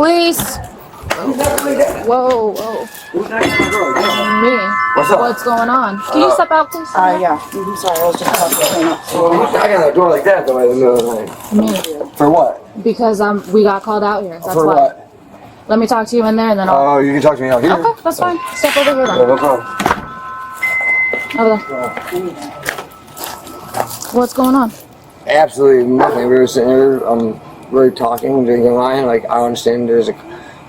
Police! Whoa, whoa. Me. What's up? What's going on? Can you step out, please? Yeah. I'm sorry, I was just about to clean up. I got a door like that though in the middle of the night. Me. For what? Because we got called out here. That's For why. what? Let me talk to you in there and then I'll... Oh, you can talk to me out here. Okay, that's fine. Step over here Yeah, then. no problem. Over there. What's going on? Absolutely nothing. We were sitting here, we were talking, drinking wine. Like, I understand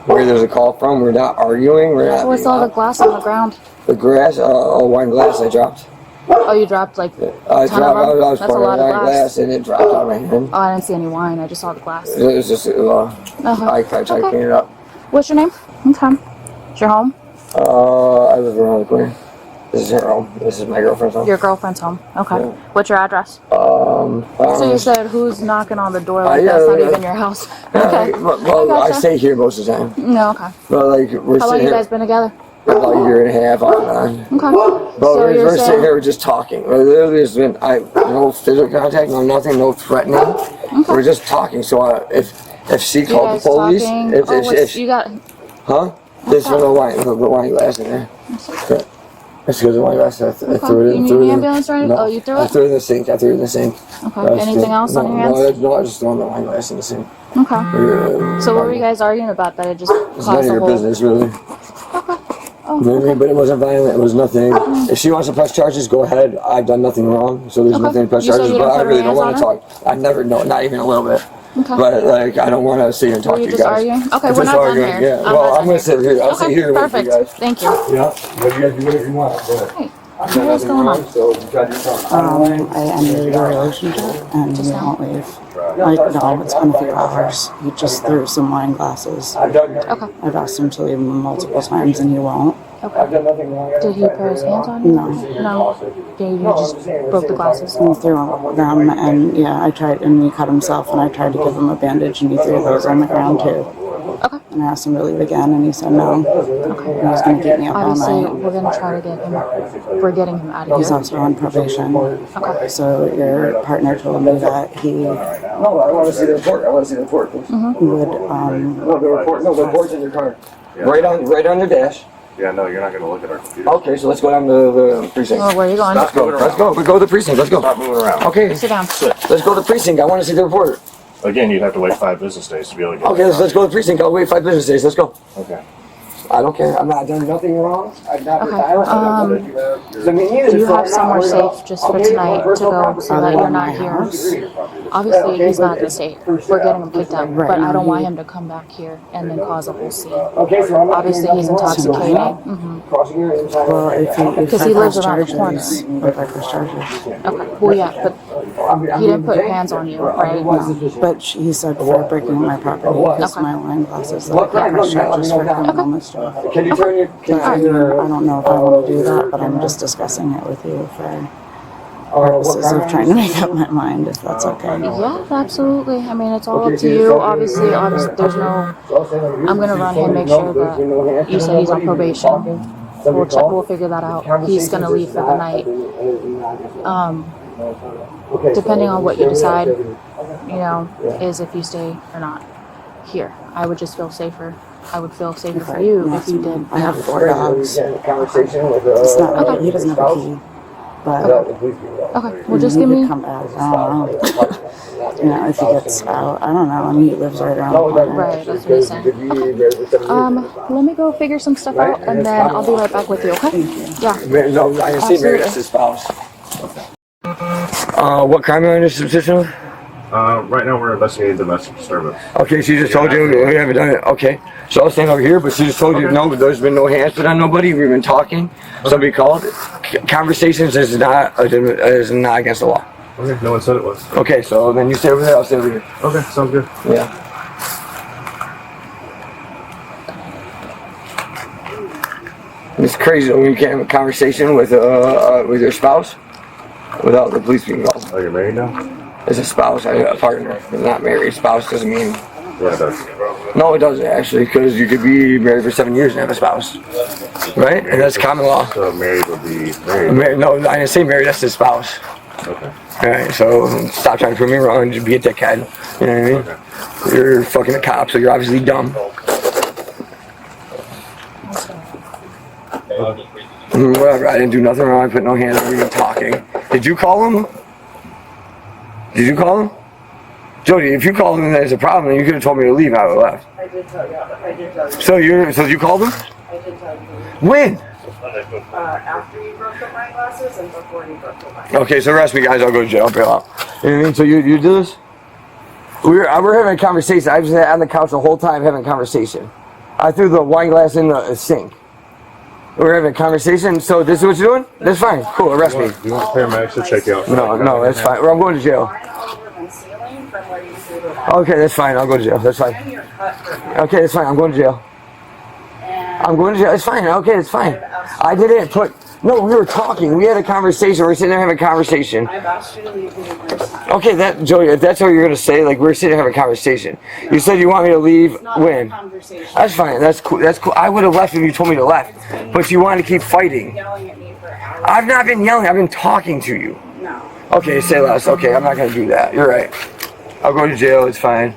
where there's a call from. We're not arguing. We're not. What's all the glass on the ground? The grass, a wine glass I dropped. Oh, you dropped like a I ton of them? was That's a pouring lot wine of glass. and it dropped out of my hand. Oh, I didn't see any wine. I just saw the glass. It was just, I tried to clean it up. What's your name? Okay. It's your home? I live around the corner. This is her home. This is my girlfriend's home. Your girlfriend's home. Okay. Yeah. What's your address? So you said who's knocking on the door like yeah, that's not yeah. even your house? Okay. Well, I stay here most of the time. No, okay. But like we're How long sitting you here guys been together? about a year and a half off and on. Okay. But we're sitting here just talking. Literally, there's been no physical contact, no nothing, no threatening. Okay. We're just talking. So if she You called the guys police, talking? if You got... huh? There's no wine glass in there. That's because the wine glass. I threw it in. You need an ambulance or anything? No, Oh, you threw I it? threw it in the sink. Okay. Anything else on your hands? No, I just threw the wine glass in the sink. Okay. So what were you guys arguing about that it just It's none caused of a your whole... business, really. Okay. Oh, You know what I mean? But it wasn't violent. It was nothing. If she wants to press charges, go ahead. I've done nothing wrong, so there's Okay. nothing to press You said charges. you But didn't I put really your don't want to hands talk. I never know, not even a little bit. Okay. But like, I don't want to sit here and talk Were you to you just guys. arguing? Okay, Just we're not done arguing, here. Yeah. I'm Well, not I'm done gonna sit here. I'll sit here with you perfect. guys. Thank you. Yeah. But you guys do whatever you want. Go ahead. Hey, what's going on? So you try to do something. I ended your relationship and he won't leave. Like, no, it's been a few hours. He just threw some wine glasses. I've done. Okay. I've asked him to leave multiple times and he won't. I've done nothing wrong. Did he put his hands on you? No. No. Did you just broke the glasses? He threw them and yeah, I tried, and he cut himself and I tried to give him a bandage and he threw those on the ground too. Okay. And I asked him to leave again and he said no. Okay. He was going to keep me up all Obviously, night. we're gonna try to get him. We're getting him out of He's here. also on probation. Okay. So your partner told me that he No, I want to see the report. I want to see the report, please. would, No, the report. No, the report's in your car. Right on your dash. Yeah, no, you're not going to look at our computer. Okay, so let's go down to the precinct. Oh, where are you going? Let's go. Let's go. We go to the precinct. Let's go. Stop moving around. Okay. Sit down. Let's go to the precinct. I want to see the report. Again, you'd have to wait 5 business days to be able to get Okay, let's go to the precinct. I'll wait 5 business days. Let's go. Okay. I don't care. I'm not done nothing wrong. I've not been Okay, violent. Do you have somewhere safe just for tonight to go so that you're not here? Obviously, he's not gonna stay here. We're getting him picked up, but I don't want him to come back here and then cause a whole scene. Okay, so I'm not Obviously, he's intoxicated. Mm-hmm. crossing your inside. well, if Because I he lives press around the charges, if I press charges. Okay, well, yeah, but he didn't put hands on you, right? No, but he said for breaking my property because Okay. my wine glasses that I can't press charges for criminal mischief. Can you turn your? But I don't know if I want to do that, but I'm just discussing it with you for purposes of trying to make up my mind, if that's okay. Yeah, absolutely. I mean, it's all up to you. Obviously, there's no... I'm gonna run him, make sure that you said he's on probation. We'll check, we'll figure that out. He's gonna leave for the night. Depending on what you decide, is if you stay or not here. I would just feel safer. I would feel safer for you if you did. I have 4 dogs. Conversation with. It's not like he doesn't have a key, but Okay, well, just he give could me... come back. I don't know. If he gets out, I don't know. I mean, he lives right around the corner. Right, that's what he's saying. Okay. Let me go figure some stuff out, and then I'll be right back with you, okay? Yeah. No, I can see Mary. That's his spouse. What crime are you under suspicion of? Right now we're investigating domestic disturbance. Okay, she just told you we haven't done it. Okay, so I'll stand over here, but she just told you no. There's been no hands put on nobody. We've been talking. Somebody called. Conversations is not against the law. Okay, no one said it was. Okay, so then you stay over there. I'll stay over here. Okay, sounds good. Yeah. It's crazy when you can't have a conversation with your spouse without the police being called. Oh, you're married now? As a spouse, a partner, not married. Spouse doesn't mean. Yeah, it does. No, it doesn't actually, because you could be married for 7 years and have a spouse, right? And that's common law. So married would be married. No, I didn't say married. That's his spouse. Okay. All right, so stop trying to prove me wrong. Just be a dickhead. You know what I mean? Okay. You're fucking a cop, so you're obviously dumb. Whatever. I didn't do nothing wrong. I put no hands on you talking. Did you call him? Did you call him? Jody, if you called him and there's a problem, then you could have told me to leave. I would have left. I did tell you. I did tell you. So you called him? I did tell you. When? After you broke up my glasses and before you broke up my. Okay, so arrest me, guys. I'll go to jail. I'll bail out. You know what I mean? So you do this? We're having a conversation. I was on the couch the whole time having a conversation. I threw the wine glass in the sink. We're having a conversation. So this is what you're doing? That's fine. Cool. Arrest me. Do you want paramedics to check you out? No, that's fine. Or I'm going to jail. Okay, that's fine. I'll go to jail. That's fine. Okay, that's fine. I'm going to jail. I'm going to jail. It's fine. Okay, it's fine. I didn't put. No, we were talking. We had a conversation. We're sitting there having a conversation. I've asked you to leave numerous times. Okay, that Joey, if that's what you're gonna say, like we're sitting there having a conversation. You said you want me to leave when? That's fine. That's cool. That's cool. I would have left if you told me to left, but you wanted to keep fighting. Yelling at me for hours. I've not been yelling. I've been talking to you. No. Okay, say less. Okay, I'm not gonna do that. You're right. I'll go to jail. It's fine.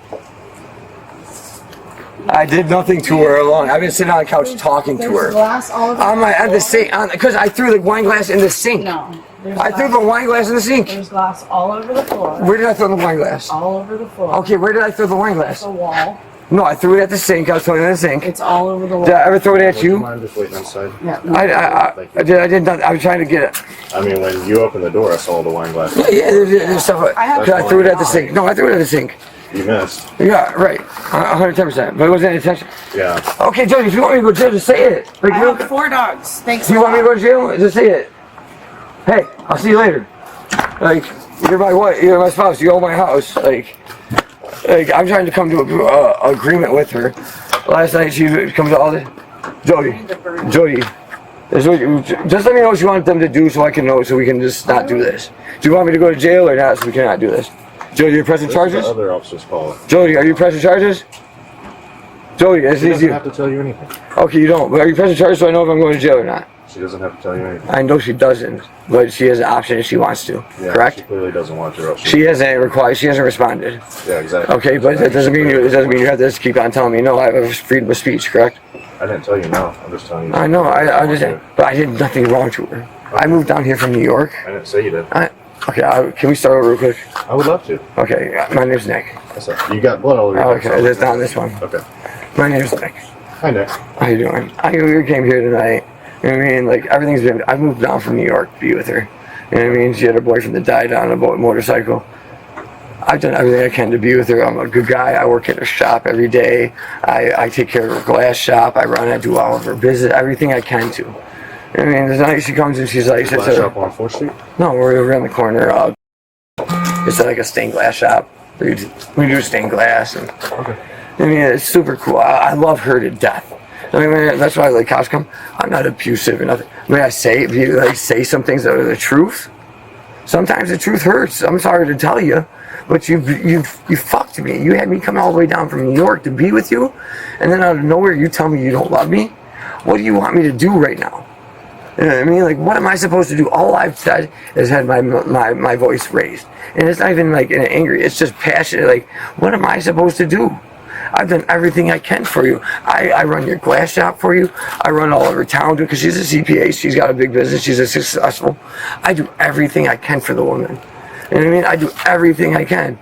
I did nothing to her alone. I've been sitting on the couch talking to her. Glass all over At the sink, because I threw the wine glass in the sink. No. I threw the wine glass in the sink. There's glass all over the floor. Where did I throw the wine glass? All over the floor. Okay, where did I throw the wine glass? The wall. No, I threw it at the sink. I was throwing it in the sink. It's all over the wall. Did I ever throw it at Would you you? mind just waiting outside? Yeah. I did not. I was trying to get it. I mean, when you opened the door, I saw the wine glass. Yeah, there's stuff. I threw it at the sink. No, I threw it at the sink. You missed. Yeah, right. 110%. But it wasn't intention. Yeah. Okay, Jody, if you want me to go to jail, just say it. Like, I have 4 dogs. Thanks. you want me to go to jail? Just say it. Hey, I'll see you later. Like, you're my wife. You're my spouse. You own my house. Like I'm trying to come to an agreement with her. Last night she comes to all this. Jody, just let me know what you want them to do so I can know, so we can just not do this. Do you want me to go to jail or not, so we cannot do this? Jody, you're pressing charges? The other officer's call. Jody, are you pressing charges? Jody, it's She doesn't easy. have to tell you anything. Okay, you don't. But are you pressing charges so I know if I'm going to jail or not? She doesn't have to tell you anything. I know she doesn't, but she has an option if she wants to. Yeah, correct? She clearly doesn't want you. She hasn't required. She hasn't responded. Yeah, exactly. Okay, but that doesn't mean you have to just keep on telling me no. I have freedom of speech, correct? I didn't tell you no. I'm just telling you. I know. I understand, but I did nothing wrong to her. I moved down here from New York. I didn't say you did. Okay, can we start over real quick? I would love to. Okay, my name's Nick. You got blood all over your Okay, that's not this one. Okay. My name's Nick. Hi, Nick. How you doing? We came here tonight. You know what I mean? Like, everything's been... I moved down from New York to be with her. You know what I mean? She had a boyfriend that died on a motorcycle. I've done everything I can to be with her. I'm a good guy. I work at her shop every day. I take care of her glass shop. I do all of her business, everything I can to. You know what I mean? The night she comes and she's like... Glass shop on 4th Street? No, we're around the corner. It's like a stained glass shop. We do stained glass. And, Okay. I mean, it's super cool. I love her to death. I mean, that's why I like cops come. I'm not abusive or nothing. I mean, I say some things that are the truth. Sometimes the truth hurts. I'm sorry to tell you, but you fucked me. You had me come all the way down from New York to be with you, and then out of nowhere you tell me you don't love me. What do you want me to do right now? You know what I mean? Like, what am I supposed to do? All I've said is had my voice raised, and it's not even like angry. It's just passionate. Like, what am I supposed to do? I've done everything I can for you. I run your glass shop for you. I run all over town because she's a CPA. She's got a big business. She's successful. I do everything I can for the woman. You know what I mean? I do everything I can.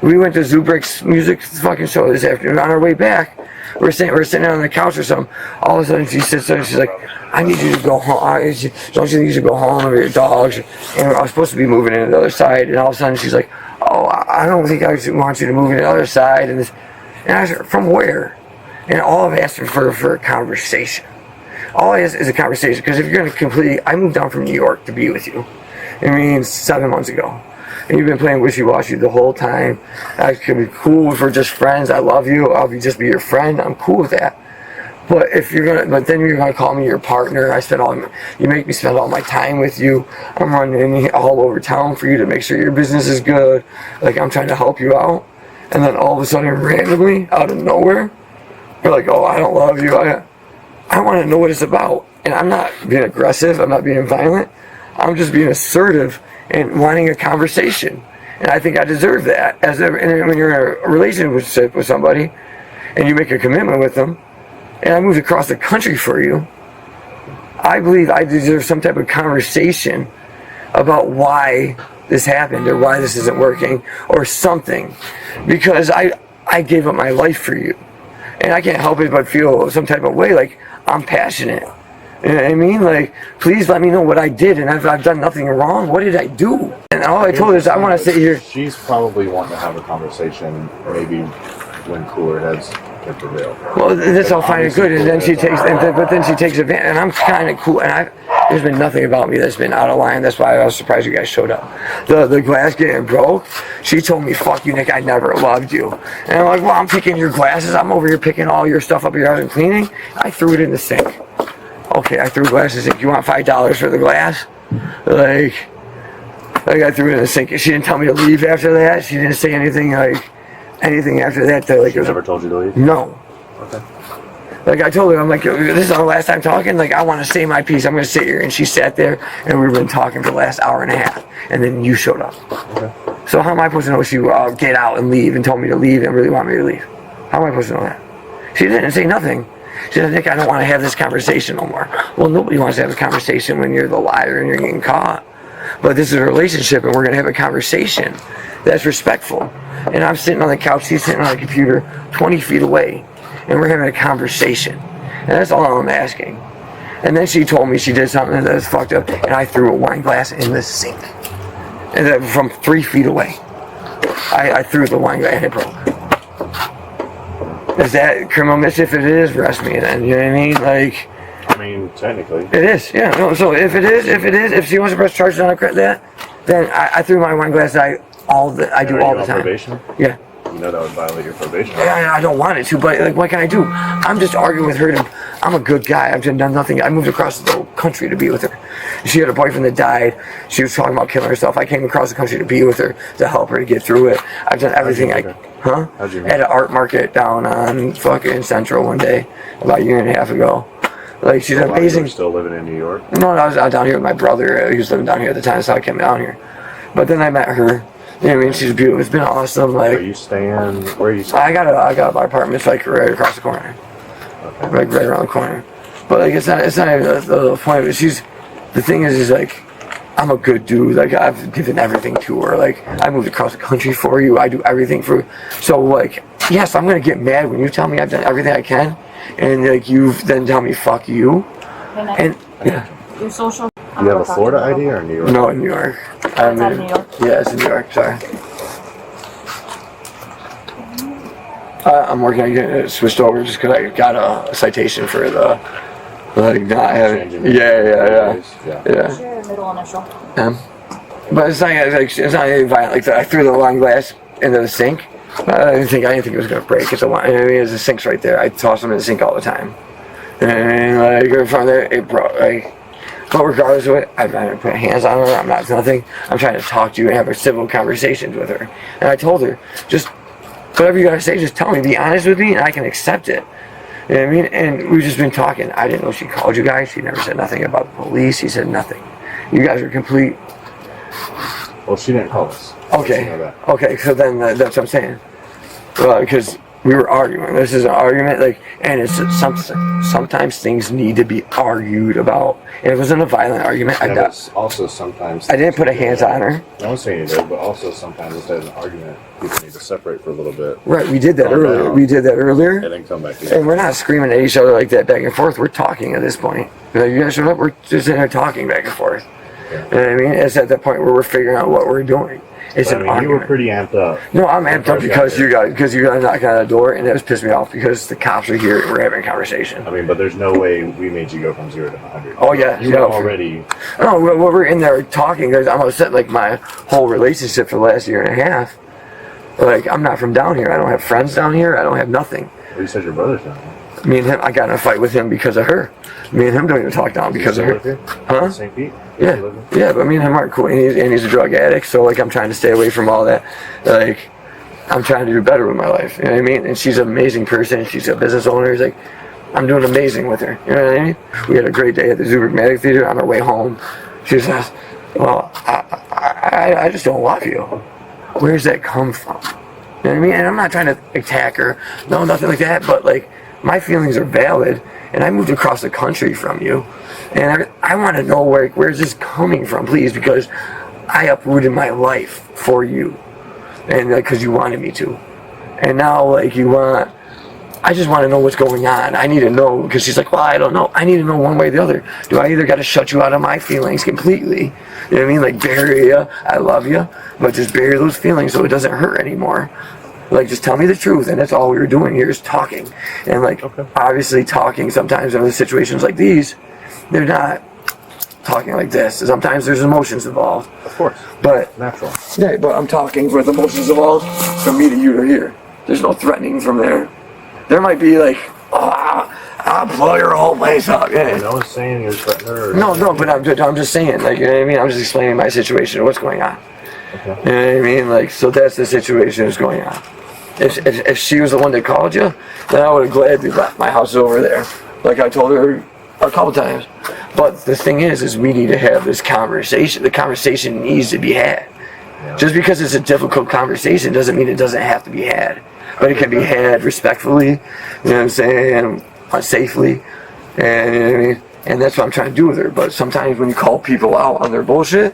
We went to Zubrick's music fucking show this afternoon. On our way back, we're sitting on the couch or something. All of a sudden, she sits there and she's like, "I need you to go home. Don't you think you should go home with your dogs?" And I was supposed to be moving into the other side. And all of a sudden, she's like, "Oh, I don't think I want you to move into the other side." And I said, "From where?" And all I've asked for a conversation. All I ask is a conversation. Because if you're going to I moved down from New York to be with you. I mean, 7 months ago. And you've been playing wishy-washy the whole time. I could be cool if we're just friends. I love you. I'll just be your friend. I'm cool with that. But then you're gonna call me your partner. You make me spend all my time with you. I'm running all over town for you to make sure your business is good. Like, I'm trying to help you out. And then all of a sudden, randomly, out of nowhere, you're like, "Oh, I don't love you." I want to know what it's about. And I'm not being aggressive. I'm not being violent. I'm just being assertive and wanting a conversation. And I think I deserve that. And when you're in a relationship with somebody, and you make a commitment with them, and I moved across the country for you, I believe I deserve some type of conversation about why this happened or why this isn't working or something, because I gave up my life for you, and I can't help it but feel some type of way, like I'm passionate. You know what I mean? Like, please let me know what I did, and if I've done nothing wrong, what did I do? And all I told her is I want to sit here. She's probably wanting to have a conversation, maybe when cooler heads can prevail. Well, that's all fine and good, and then she takes, but then she takes advantage, and I'm kind of cool, and there's been nothing about me that's been out of line. That's why I was surprised you guys showed up. The glass getting broke, she told me, "Fuck you, Nick, I never loved you." And I'm like, well, I'm picking your glasses. I'm over here picking all your stuff up your house and cleaning. I threw it in the sink. Okay, I threw glasses in. You want $5 for the glass? Like I threw it in the sink. She didn't tell me to leave after that. She didn't say anything after that. Like, She never told you to leave? No. Okay. Like I told her, I'm like, this is our last time talking. Like, I want to say my piece. I'm going to sit here. And she sat there, and we've been talking for the last hour and a half. And then you showed up. Okay. So how am I supposed to know she get out and leave and told me to leave and really want me to leave? How am I supposed to know that? She didn't say nothing. She said, Nick, I don't want to have this conversation no more. Well, nobody wants to have a conversation when you're the liar and you're getting caught. But this is a relationship, and we're going to have a conversation that's respectful. And I'm sitting on the couch, she's sitting on the computer 20 feet away, and we're having a conversation. And that's all I'm asking. And then she told me she did something that was fucked up, and I threw a wine glass in the sink. And that from 3 feet away. I threw the wine glass and it broke. Is that criminal mischief? If it is, arrest me then. You know what I mean? Like, I mean, technically. it is, yeah. No, so if if she wants to press charges on that, then I threw my wine glass. I do all the time. Probation? Yeah. You know that would violate your probation. I don't want it to, but like, what can I do? I'm just arguing with her. I'm a good guy. I've done nothing. I moved across the whole country to be with her. She had a boyfriend that died. She was talking about killing herself. I came across the country to be with her, to help her to get through it. I've done everything I. Huh? How'd you meet? At an art market down on fucking Central one day, about a year and a half ago. Like, she's amazing. You're still living in New York? No, I was down here with my brother. He was living down here at the time, so I came down here. But then I met her. You know what I mean? She's beautiful. It's been awesome. Like, Where are you staying? I got my apartment like right across the corner, Okay. right around the corner. But like, it's not even the point. But the thing is like, I'm a good dude. Like, I've given everything to her. Like, I moved across the country for you. I do everything for you. So like, yes, I'm gonna get mad when you tell me I've done everything I can, and like you then tell me fuck you. And yeah. Your social. You have a Florida ID or New York? No, in New York. It's out of New York? Yeah, it's in New York. Sorry. I'm working on getting it switched over just because I got a citation for the like not having. Changing Yeah. What's your middle initial? But it's not like it's not anything violent. Like I threw the wine glass into the sink. I didn't think it was gonna break. It's a wine. I mean, there's the sink's right there. I toss them in the sink all the time. And like from there, it broke. Like, but regardless of it, I'm not putting hands on her. I'm not nothing. I'm trying to talk to you and have a civil conversations with her. And I told her, just whatever you gotta say, just tell me. Be honest with me, and I can accept it. You know what I mean? And we've just been talking. I didn't know she called you guys. She never said nothing about the police. She said nothing. You guys are complete. Well, she didn't call us. Okay. You know that. Okay. So then that's what I'm saying. Because we were arguing. This is an argument, like, and it's sometimes things need to be argued about. And it wasn't a violent argument. Yeah, but also sometimes I didn't put a hands on her. I don't say you did, but also sometimes instead of an argument, people need to separate for a little bit Right. We did that Calm earlier. down. We did that earlier. and then come back together. And we're not screaming at each other like that back and forth. We're talking at this point. Like, you guys showed up. We're just in there talking back and forth. Yeah. You know what I mean? It's at that point where we're figuring out what we're doing. It's But, an I mean, you were argument. pretty amped up. No, I'm amped up First because got you guys knocking on the door, and that was pissed me off because the cops are here and we're having a conversation. I mean, but there's no way we made you go from 0 to 100. Oh, yeah. You were already. No, we're in there talking because I'm upset. Like, my whole relationship for the last year and a half. Like, I'm not from down here. I don't have friends down here. I don't have nothing. Well, you said your brother's down here. Me and him, I got in a fight with him because of her. Me and him don't even talk down because of Does he her. still live here? Huh? St. Pete? Yeah, yeah, but me and him aren't cool, and he's a drug addict, so like I'm trying to stay away from all that. Like, I'm trying to do better with my life, you know what I mean? And she's an amazing person. She's a business owner. It's like, I'm doing amazing with her, you know what I mean? We had a great day at the Zuberg Theater. On our way home, she says, "Well, I just don't love you. Where's that come from?" You know what I mean? And I'm not trying to attack her, no, nothing like that. But like, my feelings are valid, and I moved across the country from you, and I want to know where's this coming from, please, because I uprooted my life for you, and because you wanted me to, and now like I just want to know what's going on. I need to know, because she's like, well, I don't know. I need to know one way or the other. Do I either got to shut you out of my feelings completely? You know what I mean? Like, bury you. I love you. But just bury those feelings so it doesn't hurt anymore. Like, just tell me the truth. And that's all we were doing here is talking. And, like, obviously talking sometimes in situations like these, they're not talking like this. Sometimes there's emotions involved. Of course. But, natural. Yeah, but I'm talking with emotions involved from me to you to here. There's no threatening from there. There might be like, I'll blow your whole place up. Yeah. No one's saying you're threatening her. No, but I'm just saying, like, you know what I mean? I'm just explaining my situation, what's going on. Okay. You know what I mean? Like, so that's the situation that's going on. If she was the one that called you, then I would have gladly left. My house is over there, like I told her a couple times. But the thing is we need to have this conversation. The conversation needs to be had. Yeah. Just because it's a difficult conversation doesn't mean it doesn't have to be had. But it can be had respectfully, you know what I'm saying, and safely, and you know what I mean? And that's what I'm trying to do with her. But sometimes when you call people out on their bullshit,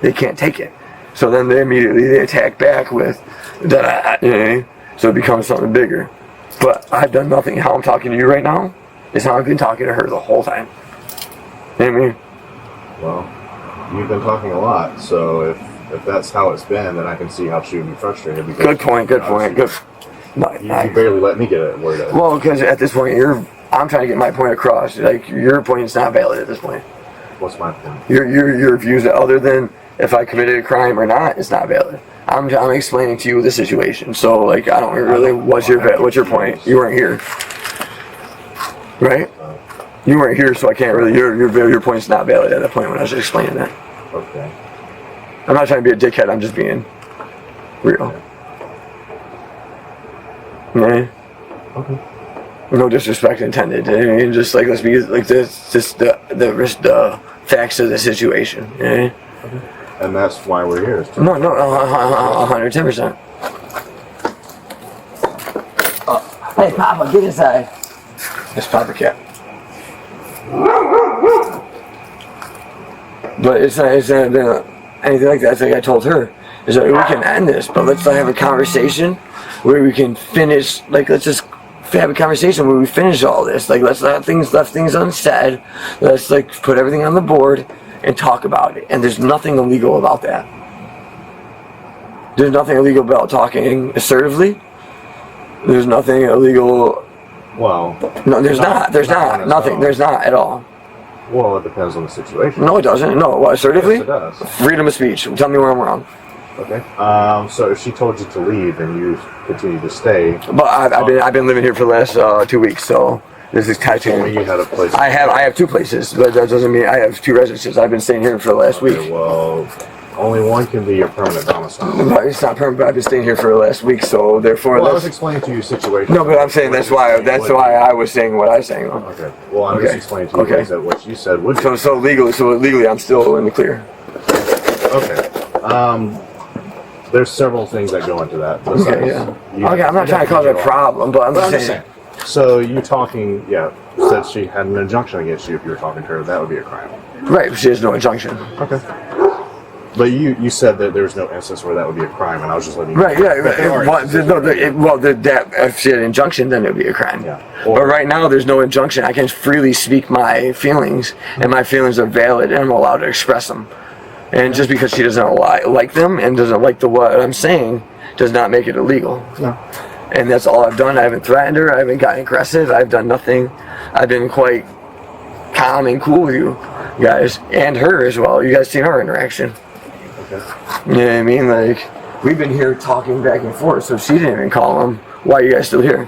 they can't take it. So then they attack back with that, you know what I mean? So it becomes something bigger. But I've done nothing. How I'm talking to you right now is how I've been talking to her the whole time. You know what I mean? Well, you've been talking a lot, so if that's how it's been, then I can see how she would be frustrated. Because, good point. You barely let me get a word out. Well, because at this point, I'm trying to get my point across. Like, your point is not valid at this point. What's my point? Your views, other than if I committed a crime or not, is not valid. I'm explaining to you the situation. So, like, I don't really. What's your point? You weren't here, right? You weren't here, so I can't really. Your point's not valid at that point when I was explaining that. Okay. I'm not trying to be a dickhead. I'm just being real. Okay. Yeah. Okay. No disrespect intended. I mean, just like, let's be like this. Just the facts of the situation. Yeah. Okay. And that's why we're here. No, 110%. Hey, Papa, get inside. It's Papa Cat. But it's not anything like that. It's like I told her, is that we can end this, but let's have a conversation where we can finish. Like, let's just have a conversation where we finish all this. Like, let's not left things unsaid. Let's like put everything on the board and talk about it. And there's nothing illegal about that. There's nothing illegal about talking assertively. There's nothing illegal. Well, no, there's not. There's not. Nothing. There's not at all. Well, it depends on the situation. No, it doesn't. No, what, assertively? Yes, it does. Freedom of speech. Tell me where I'm wrong. Okay. So if she told you to leave and you continue to stay, but I've been living here for the last 2 weeks, so this is tattooing. You had a place. I have 2 places, but that doesn't mean I have 2 residences. I've been staying here for the last week. Well, only one can be your permanent domicile. But it's not permanent. But I've been staying here for the last week, so therefore. Well, I was explaining to you your situation. No, but I'm saying that's why I was saying what I was saying. Okay. Well, I'm just explaining to you that what you said would. So legally, I'm still in the clear. Okay. There's several things that go into that. Okay, yeah. Okay, I'm not trying to cause a problem, but I'm just saying. So you said she had an injunction against you if you were talking to her. That would be a crime. Right, but she has no injunction. Okay. But you said that there was no instance where that would be a crime, and I was just letting you know. Right, if she had an injunction, then it would be a crime. Yeah. But right now, there's no injunction. I can freely speak my feelings, and my feelings are valid, and I'm allowed to express them. And just because she doesn't like them and doesn't like what I'm saying, does not make it illegal. No. And that's all I've done. I haven't threatened her. I haven't gotten aggressive. I've done nothing. I've been quite calm and cool with you guys, and her as well. You guys seen our interaction. Okay. You know what I mean? Like, we've been here talking back and forth, so she didn't even call him. Why are you guys still here?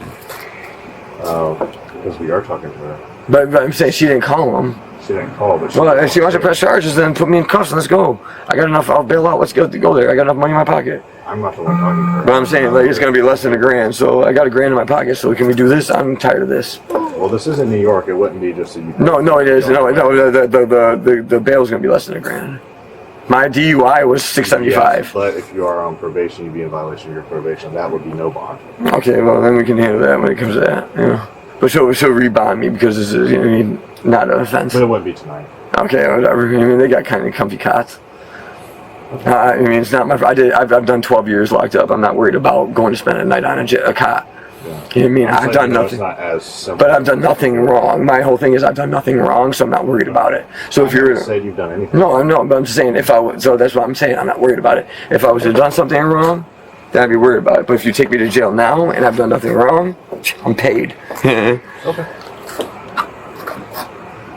Because we are talking to her. But I'm saying she didn't call him. She didn't call, but if she wants to press charges, then put me in cuffs and let's go. I got enough. I'll bail out. Let's go there. I got enough money in my pocket. I'm not the one talking to her. But I'm saying, like, it's going to be less than $1,000, so I got $1,000 in my pocket, so can we do this? I'm tired of this. Well, this isn't New York. It wouldn't be just a... No, it is. No, the bail's going to be less than $1,000. My DUI was $675. Yes, but if you are on probation, you'd be in violation of your probation. That would be no bond. Okay, well, then we can handle that when it comes to that. Yeah. But so rebond me because this is not an offense. But it wouldn't be tonight. Okay, whatever. I mean, they got kind of comfy cots. I mean, it's not my. I've done 12 years locked up. I'm not worried about going to spend a night on a cot. Yeah. You know what I mean? I've done nothing. Not as simple. But I've done nothing wrong. My whole thing is I've done nothing wrong, so I'm not worried about it. So if you're saying you've done anything. No, but I'm just saying if I would. So that's what I'm saying. I'm not worried about it. If I was to have done something wrong, then I'd be worried about it. But if you take me to jail now and I've done nothing wrong, I'm paid. Okay.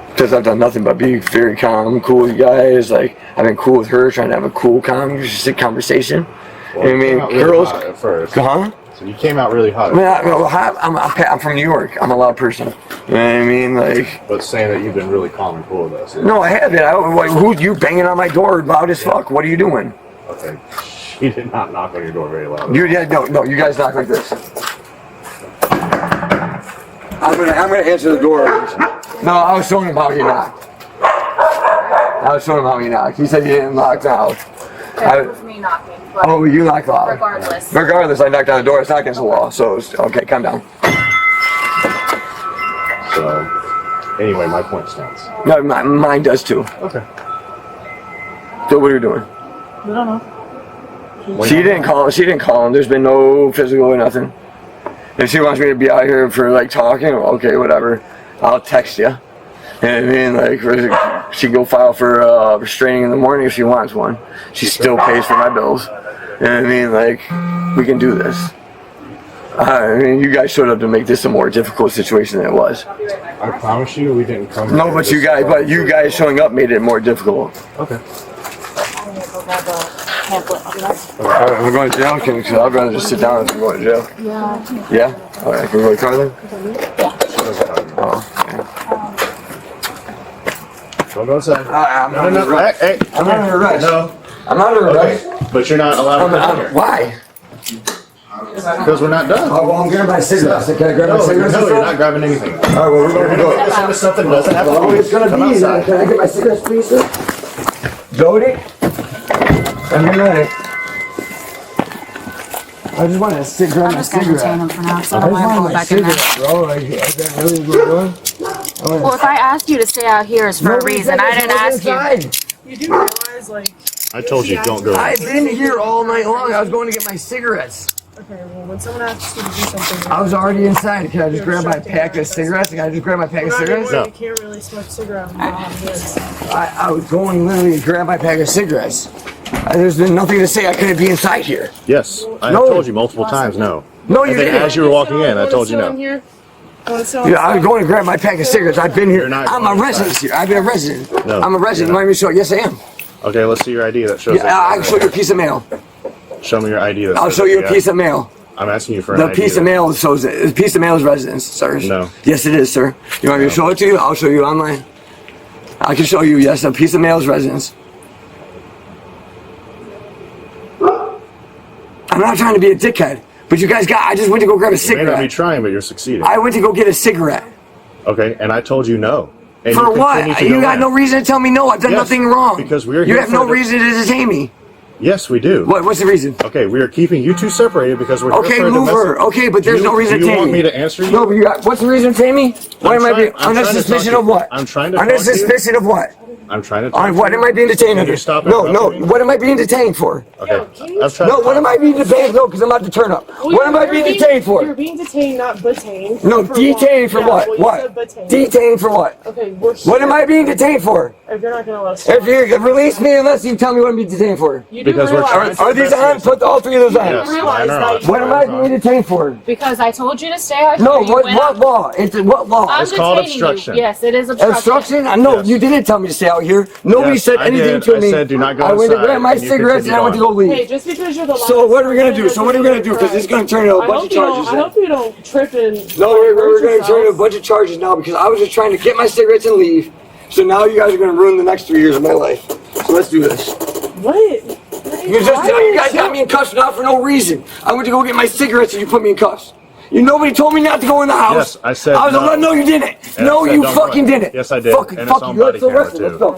Because I've done nothing but be very calm, cool with you guys. Like, I've been cool with her, trying to have a cool conversation. Well, I mean, girls. At first. Huh? So you came out really hot. I'm from New York. I'm a loud person. You know what I mean? Like. But saying that you've been really calm and cool with us. No, I haven't. Who you banging on my door loud as fuck? What are you doing? Okay. She did not knock on your door very loud. No, you guys knock like this. I'm gonna answer the door. No, I was showing him how he knocked. He said you didn't knock out. That was me knocking. Oh, you knocked loud. Regardless, I knocked on the door. It's not against the law. So, okay, calm down. So, anyway, my point stands. No, mine does too. Okay. So what are you doing? I don't know. She didn't call him. There's been no physical or nothing. If she wants me to be out here for like talking, okay, whatever. I'll text you. And I mean, like, she go file for restraining in the morning if she wants one. She still pays for my bills. And I mean, like, we can do this. I mean, you guys showed up to make this a more difficult situation than it was. I promise you, we didn't come. No, but you guys showing up made it more difficult. Okay. Alright, we're going to jail. I'd rather just sit down than go to jail. Yeah. Yeah? Alright, can we go to the car then? Yeah. Oh, okay. Don't go inside. I'm not under arrest. Hey, I'm not under arrest. No. I'm not under arrest. Okay. But you're not allowed to come here. Why? Because we're not done. Oh, well, I'm grabbing my cigarettes. Can I grab my cigarettes? No, you're not grabbing anything. Alright, well, we're going to go. Listen to something doesn't have to Oh, be. it's going to be that. Can I get my cigarettes, please, sir? Jody? I'm getting ready. I just want to grab my I'm just gonna detain cigarette. him for now, so I I don't just want to want go my back in there. cigarette, bro. Like, is that really what we're doing? Well, if I asked you to stay out here, it's for a reason. I didn't ask you. You do realize, like, I told you, don't go. I've been here all night long. I was going to get my cigarettes. okay, well, when someone asks you to do something, I was already inside. Can I just grab my pack of cigarettes? Can I just grab my pack of cigarettes? you can't really smoke cigarettes when you don't have this. I was going literally to grab my pack of cigarettes. There's been nothing to say I couldn't be inside here. Yes, I No. have told you multiple times no. No, you And then didn't. as you were walking in, I told you no. Here? Yeah, I was going to grab my pack of cigarettes. I've been here. You're not I'm a going resident here. I've been a resident. No, I'm a resident. you're Let me show. Yes, I am. Okay, let's see your ID that shows Yeah, that. I can show you a piece of mail. Show me your ID that I'll says show you that, a piece of mail. I'm asking you for an The ID. piece of mail shows it. The piece of mail is residence, sir. No. Yes, it is, sir. You want me to show it to you? I'll show you online. I can show you. Yes, a piece of mail is residence. I'm not trying to be a dickhead, but you guys I just went to go grab a You may not be cigarette. trying, but you're succeeding. I went to go get a cigarette. Okay, and I told you no. And For you what? continue to You go got in. no reason to tell me no. I've done Yes, nothing wrong. because we're You here have for no the- reason to detain me. Yes, we do. What's the reason? Okay, we are keeping you two separated because we're Okay, here for a move domestic. her. Okay, but there's Do you- no reason do to you detain want me. me to answer you? No, but what's the reason to detain me? Why am I being I'm under trying to suspicion talk of to you. what? I'm trying to Under talk to you. suspicion of what? I'm trying to talk On what to am you. I being detained Can under? you stop No, interrupting me? what am I being detained for? Okay. I've tried No, to what am I being detained? No, because I'm about to turn up. What am I being detained You're for? being detained, not detained. No, detained for what? Well, you What? said detained. Detained for what? Okay, we're here. What am I being detained for? If you're not going to let us If you release me unless you tell me what I'm being detained for. You do Because we're realize, trying Are these on? Put all three of those on. Yes. realize that What am I being detained for? Because I told you to stay out here. No, you what went out. law? It's what law? I'm It's called detaining you. obstruction. Yes, it is obstruction. Obstruction? No, Yes. you didn't tell me to stay out here. Nobody Yes, said I anything did. to I me. said do not go I went to outside, grab my and you cigarettes and I went to go hey, leave. just because you're the last So what are we gonna do? person So what are we gonna do? Because it's gonna turn into a I bunch of hope you don't- charges. I hope you don't trip and No, we're hurt gonna turn into a yourself. bunch of charges now because I was just trying to get my cigarettes and leave. So now you guys are gonna ruin the next 3 years of my life. So let's do this. What? You guys got me in cuffs now for no reason. I went to go get my cigarettes and you put me in cuffs. Nobody told me not to go in the house. Yes, I said I was no. like, no, you didn't. And No, I said you don't fucking go in. didn't. Yes, I did. Fucking, And fuck it's on you. Let's go body arrest him. camera,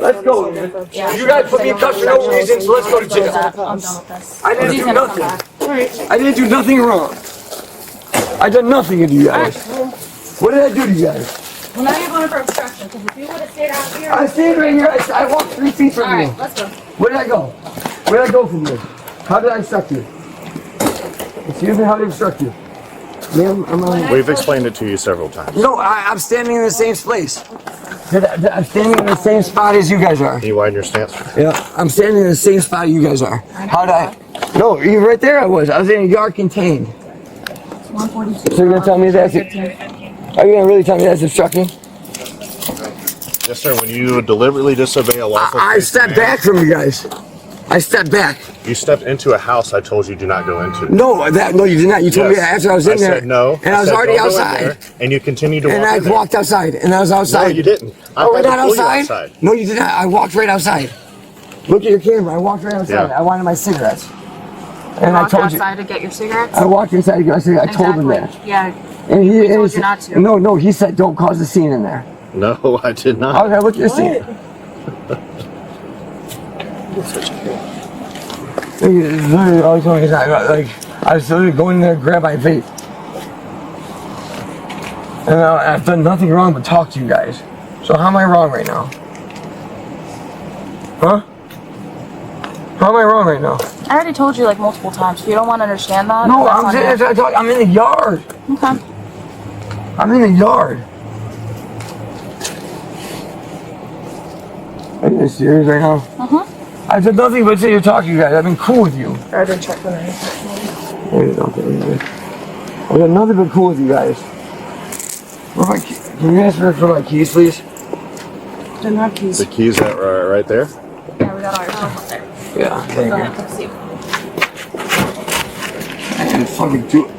Let's go. Let's go, man. You guys put me in cuffs for no reason, so let's go to jail. I'm done with this. I didn't He's do gonna come nothing. back. Alright. I didn't do nothing wrong. I done nothing to you guys. What did I do to you guys? Well, now you're going for obstruction, because if you would have stayed out here... I stayed right here. I walked 3 feet from you. Alright, let's go. Where did I go? Where did I go from you? How did I obstruct you? Excuse me, how did I obstruct you? Ma'am, We've explained it to you several times. No, I'm standing in the same place. I'm standing in the same spot as you guys are. Can you widen your stance? Yeah, I'm standing in the same spot you guys are. How did I? No, you right there I was. I was in a yard contained. 142. So you're gonna tell me that's... Are you gonna really tell me that's obstructing? Yes, sir. When you deliberately disobey a lawful... I stepped back from you guys. I stepped back. You stepped into a house I told you do not go into. No, you did not. You told me Yes. after I was in there. Said no. And I was said already don't go in outside. there, and you continued to walk And I in there. walked outside. And I was outside. No, you didn't. I Oh, we're had to not pull you outside? No, you did not. I walked right outside. Look at your camera. I walked right outside. Yeah. I wanted my cigarettes. And I Walked told you. outside to get your cigarettes? I walked inside to get my cigarettes. I told him that. Yeah. And he told you not to. No, he said don't cause a scene in there. No, I did not. Okay, look at your scene. Literally, all he told me is I was literally going in there to grab my vape. And I've done nothing wrong but talk to you guys. So how am I wrong right now? Huh? How am I wrong right now? I already told you like multiple times. If you don't want to understand that, No, that's on you. I'm in the yard. Okay. I'm in the yard. Are you serious right now? Uh-huh. I've done nothing but sit here talking to you guys. I've been cool with you. I didn't check the name. I've done nothing but cool with you guys. Can you ask for my keys, please? Didn't have keys. The keys are right there. Yeah, we got all your stuff up there. Yeah, thank Go you. ahead, come see. I didn't fucking do it.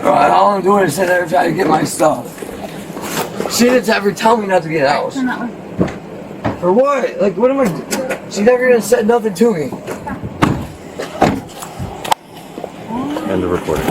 All I'm doing is sitting there trying to get my stuff. She didn't ever tell me not to get out. Turn that way. For what? Like, what am I? She never even said nothing to me. End of recording.